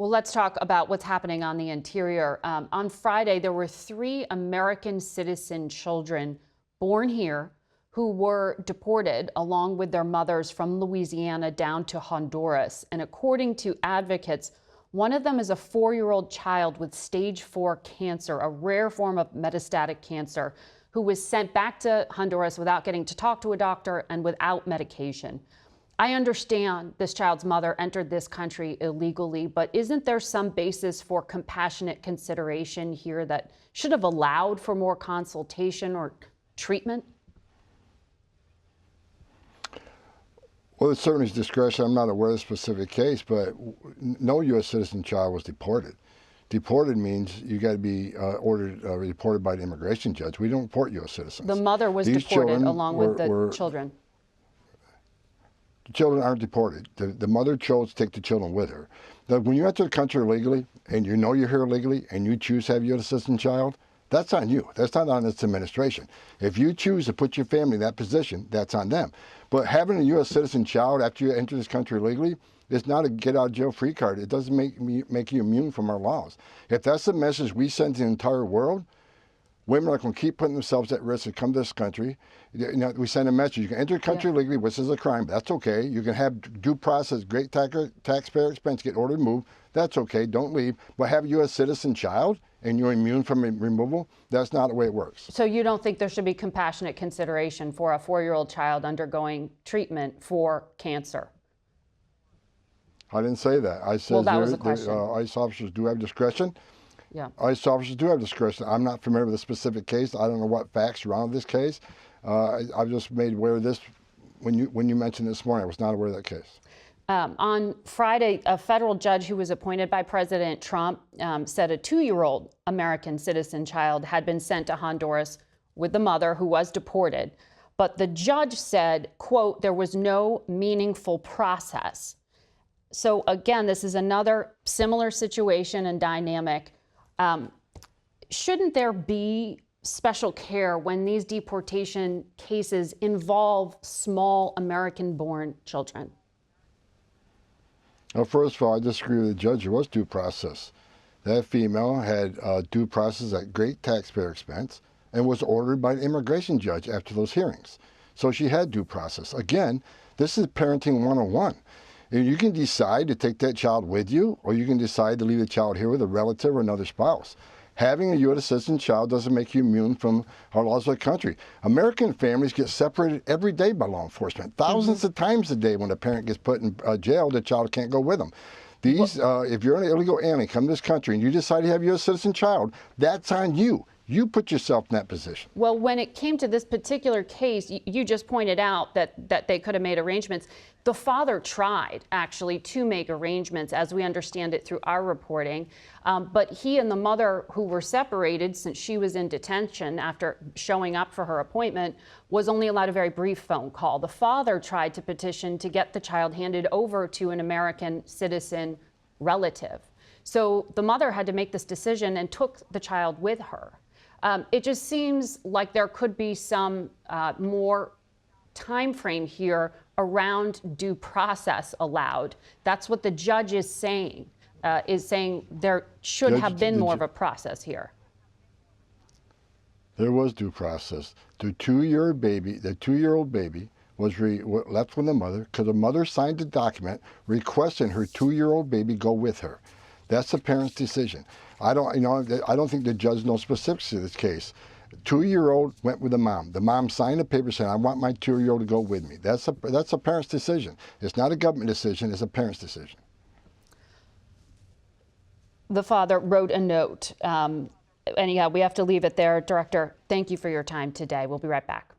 Well, let's talk about what's happening on the interior. On Friday, there were 3 American citizen children born here who were deported along with their mothers from Louisiana down to Honduras. And according to advocates, one of them is a 4-year-old child with stage 4 cancer, a rare form of metastatic cancer, who was sent back to Honduras without getting to talk to a doctor and without medication. I understand this child's mother entered this country illegally, but isn't there some basis for compassionate consideration here that should have allowed for more consultation or treatment? Well, it certainly is discretion. I'm not aware of the specific case, but no U.S. citizen child was deported. Deported means you got to be deported by the immigration judge. We don't deport U.S. citizens. The mother was deported along with the children. The children aren't deported. The mother chose to take the children with her. Now, when you enter the country illegally and you know you're here illegally and you choose to have a U.S. citizen child, that's on you. That's not on this administration. If you choose to put your family in that position, that's on them. But having a U.S. citizen child after you enter this country illegally is not a get-out-of-jail-free card. It doesn't make you immune from our laws. If that's the message we send to the entire world, women are going to keep putting themselves at risk to come to this country. You know, we send a message. You can enter the country legally, which is a crime. That's okay. You can have due process, great taxpayer expense, get ordered moved. That's okay. Don't leave. But have a U.S. citizen child and you're immune from removal, that's not the way it works. So you don't think there should be compassionate consideration for a 4-year-old child undergoing treatment for cancer? I didn't say that. I said that was the question. ICE officers do have discretion. Yeah. ICE officers do have discretion. I'm not familiar with the specific case. I don't know what facts are on this case. I've just made aware of this when you mentioned this morning. I was not aware of that case. On Friday, a federal judge who was appointed by President Trump said a 2-year-old American citizen child had been sent to Honduras with the mother who was deported. But the judge said, quote, there was no meaningful process. So again, this is another similar situation and dynamic. Shouldn't there be special care when these deportation cases involve small American-born children? Well, first of all, I disagree with the judge. There was due process. That female had due process at great taxpayer expense and was ordered by the immigration judge after those hearings. So she had due process. Again, this is parenting 101. You can decide to take that child with you, or you can decide to leave the child here with a relative or another spouse. Having a U.S. citizen child doesn't make you immune from our laws of the country. American families get separated every day by law enforcement. Thousands of times a day when a parent gets put in jail, the child can't go with them. If you're an illegal alien, come to this country, and you decide to have a U.S. citizen child, that's on you. You put yourself in that position. Well, when it came to this particular case, you just pointed out that they could have made arrangements. The father tried, actually, to make arrangements, as we understand it through our reporting. But he and the mother, who were separated since she was in detention after showing up for her appointment, was only allowed a very brief phone call. The father tried to petition to get the child handed over to an American citizen relative. So the mother had to make this decision and took the child with her. It just seems like there could be some more time frame here around due process allowed. That's what the judge is saying there should have been more of a process here. There was due process. The 2-year-old baby was left with the mother because the mother signed a document requesting her 2-year-old baby go with her. That's the parent's decision. I don't think the judge knows specifics of this case. 2-year-old went with the mom. The mom signed a paper saying, I want my 2-year-old to go with me. That's a parent's decision. It's not a government decision, it's a parent's decision. The father wrote a note. Anyhow, we have to leave it there. Director, thank you for your time today. We'll be right back.